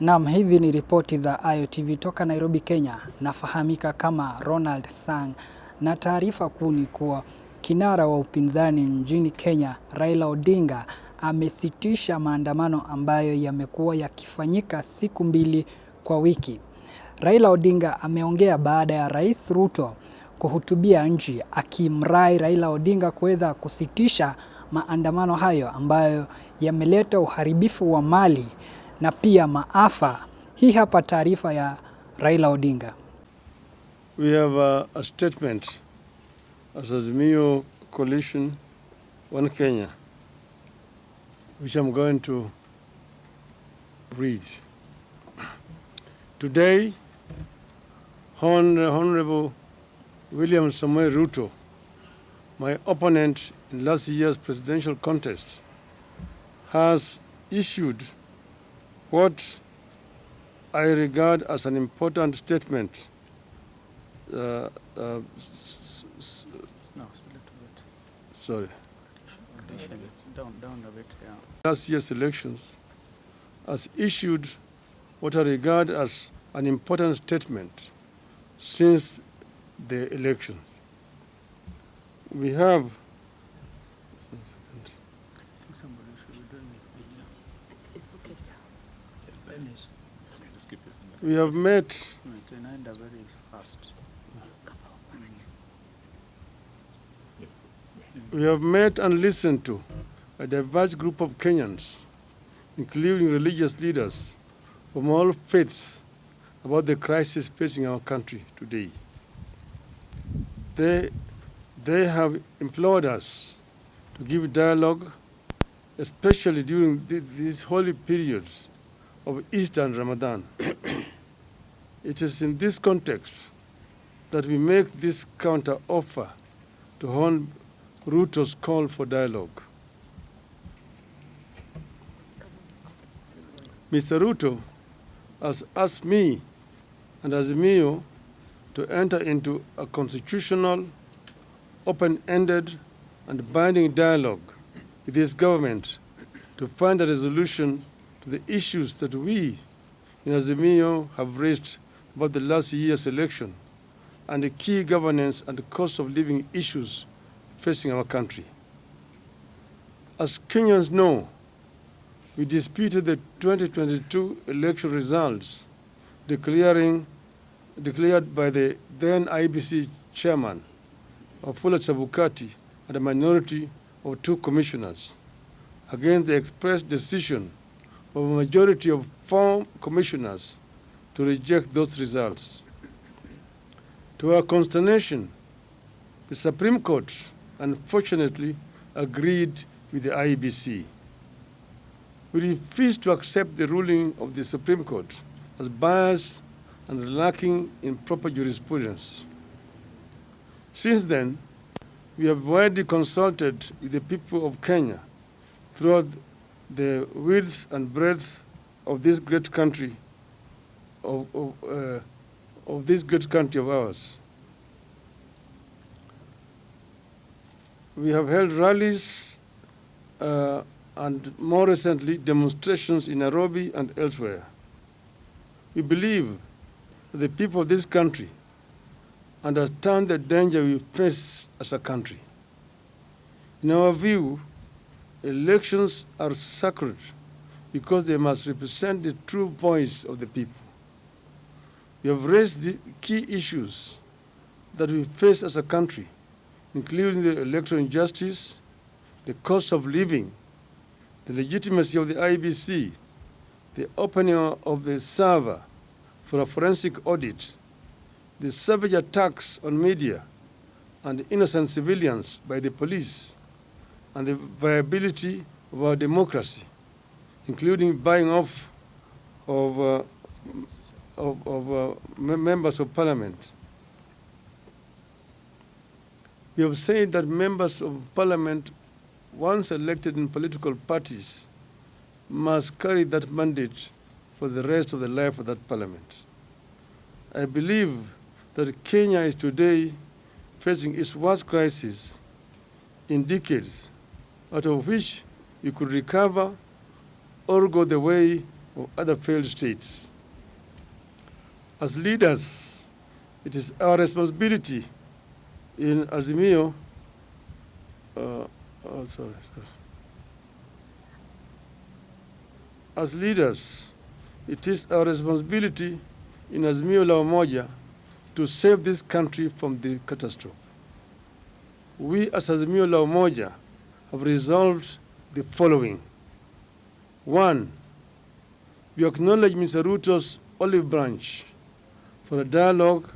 Naam, hizi ni ripoti za IOTV toka Nairobi, Kenya. Nafahamika kama Ronald Sang, na taarifa kuu ni kuwa kinara wa upinzani nchini Kenya, Raila Odinga, amesitisha maandamano ambayo yamekuwa yakifanyika siku 2 kwa wiki. Raila Odinga ameongea baada ya Rais Ruto kuhutubia nchi, akimrai Raila Odinga kuweza kusitisha maandamano hayo ambayo yameleta uharibifu wa mali na pia maafa. Hii hapa taarifa ya Raila Odinga. We have a statement as Azimio Coalition One Kenya, which I'm going to read. Today, Honorable William Samoei Ruto, my opponent in last year's presidential contest, has issued what I regard as an important statement. Sorry. Down a bit, yeah. Last year's elections has issued what I regard as an important statement since the election. We have we have met and listened to a diverse group of Kenyans, including religious leaders from all faiths, about the crisis facing our country today. They have implored us to give dialogue, especially during these holy periods of Easter and Ramadan. It is in this context that we make this counter-offer to Hon. Ruto's call for dialogue. Mr. Ruto has asked me and Azimio to enter into a constitutional, open-ended and binding dialogue with his government to find a resolution to the issues that we in Azimio have raised about the last year's election and the key governance and the cost of living issues facing our country. As Kenyans know, we disputed the 2022 election results declared by the then IBC chairman, Wafula Chebukati, and a minority of 2 commissioners, against the express decision of a majority of 4 commissioners to reject those results. To our consternation, the Supreme Court unfortunately agreed with the IBC. We refuse to accept the ruling of the Supreme Court as biased and lacking in proper jurisprudence. Since then, we have widely consulted with the people of Kenya throughout the width and breadth of this great country of ours. We have held rallies and more recently demonstrations in Nairobi and elsewhere. We believe that the people of this country understand the danger we face as a country. In our view, elections are sacred because they must represent the true voice of the people. We have raised the key issues that we face as a country, including the electoral injustice, the cost of living, the legitimacy of the IBC, the opening of the server for a forensic audit, the savage attacks on media and innocent civilians by the police, and the viability of our democracy, including buying off of members of parliament. We have said that members of parliament, once elected in political parties, must carry that mandate for the rest of the life of that parliament. I believe that Kenya is today facing its worst crisis in decades, out of which we could recover or go the way of other failed states. As leaders, it is our responsibility in Azimio, As leaders, it is our responsibility in Azimio la Umoja to save this country from the catastrophe. We as Azimio la Umoja have resolved the following. 1, we acknowledge Mr. Ruto's olive branch for a dialogue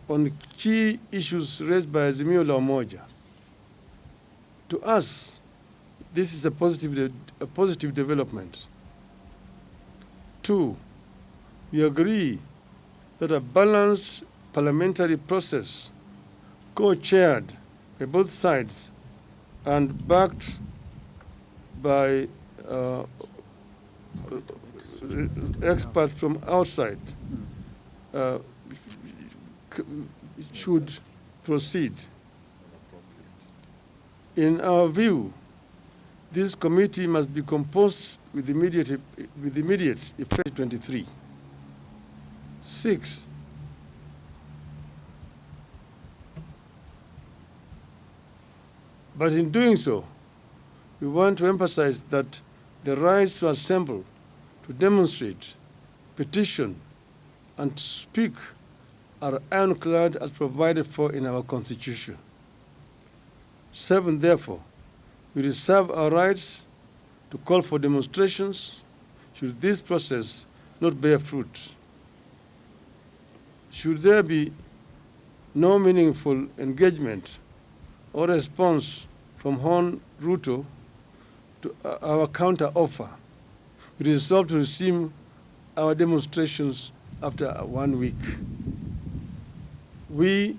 on key issues raised by Azimio la Umoja. To us, this is a positive development. 2, we agree that a balanced parliamentary process, co-chaired by both sides and backed by experts from outside, should proceed. In our view, this committee must be composed with immediate effect 23. 6, but in doing so, we want to emphasize that the right to assemble, to demonstrate, petition, and to speak are ironclad as provided for in our Constitution. 7, therefore, we reserve our rights to call for demonstrations should this process not bear fruit. Should there be no meaningful engagement or response from Hon Ruto to our counter-offer, we resolve to resume our demonstrations after 1 week. We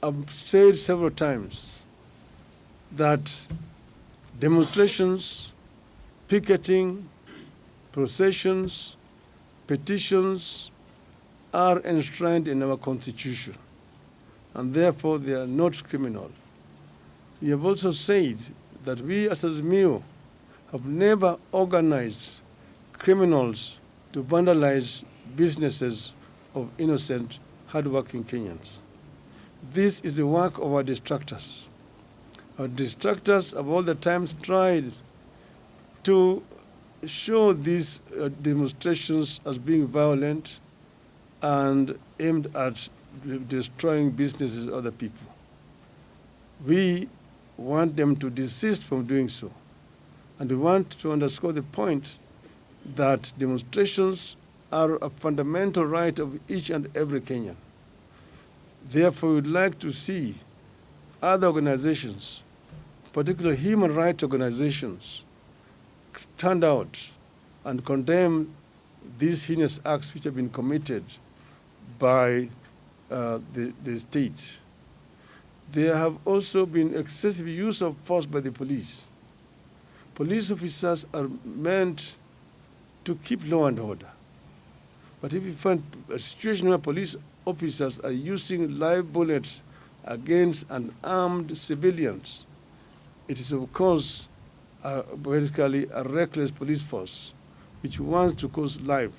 have said several times that demonstrations, picketing, processions, petitions are enshrined in our Constitution, and therefore they are not criminal. We have also said that we as Azimio have never organized criminals to vandalize businesses of innocent, hardworking Kenyans. This is the work of our distractors. Our distractors have all the times tried to show these demonstrations as being violent and aimed at destroying businesses of other people. We want them to desist from doing so. And we want to underscore the point that demonstrations are a fundamental right of each and every Kenyan. Therefore, we would like to see other organizations, particularly human rights organizations, turned out and condemn these heinous acts which have been committed by the state. There have also been excessive use of force by the police. Police officers are meant to keep law and order. But if you find a situation where police officers are using live bullets against unarmed civilians, it is of course basically a reckless police force which wants to cause life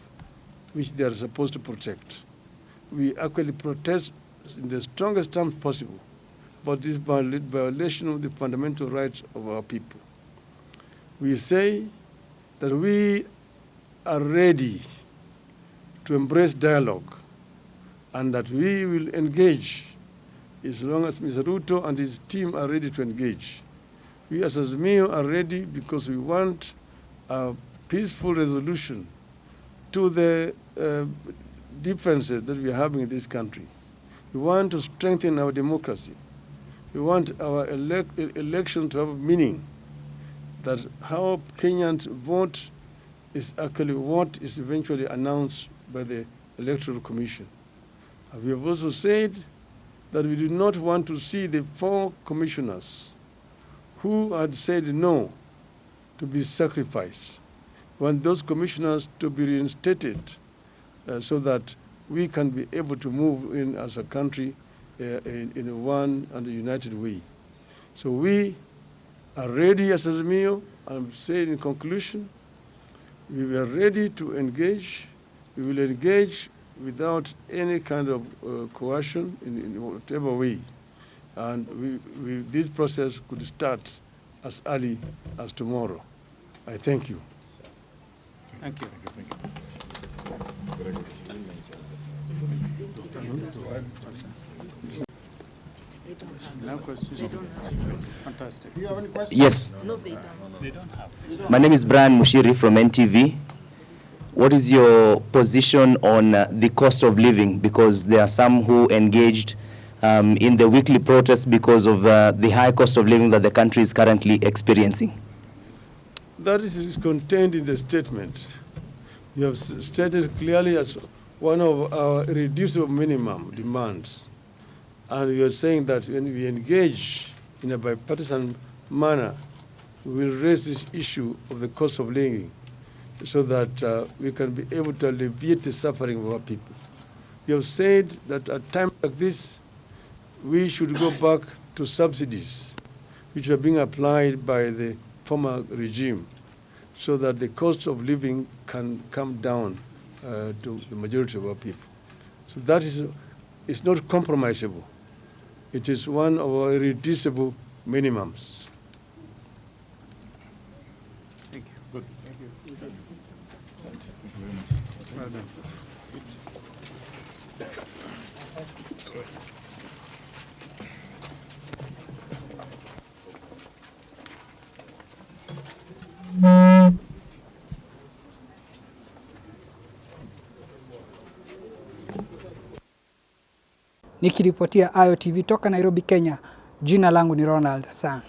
which they are supposed to protect. We actually protest in the strongest terms possible about this violation of the fundamental rights of our people. We say that we are ready to embrace dialogue and that we will engage as long as Mr. Ruto and his team are ready to engage. We as Azimio are ready because we want a peaceful resolution to the differences that we are having in this country. We want to strengthen our democracy. We want our election to have meaning, that how Kenyans vote is actually what is eventually announced by the Electoral Commission. And we have also said that we do not want to see the 4 commissioners who had said no to be sacrificed. We want those commissioners to be reinstated so that we can be able to move in as a country in a one and a united way. So we are ready as Azimio. I'm saying in conclusion, We were ready to engage. We will engage without any kind of coercion in whatever way. And this process could start as early as tomorrow. I thank you. Thank you. Fantastic. Do you have any questions? Yes. No, they don't. My name is Brian Mushiri from NTV. What is your position on the cost of living? Because there are some who engaged in the weekly protest because of the high cost of living that the country is currently experiencing. That is contained in the statement. You have stated clearly as one of our irreducible minimum demands. And you are saying that when we engage in a bipartisan manner, we will raise this issue of the cost of living so that we can be able to alleviate the suffering of our people. You have said that at times like this, we should go back to subsidies which are being applied by the former regime so that the cost of living can come down to the majority of our people. So that is not compromisable. It is one of our irreducible minimums. Thank you. Good. Thank you. Good. Thank you very much. Well done. Good. Nikiripotia Ayo TV toka Nairobi, Kenya. Jina langu ni Ronald Sang.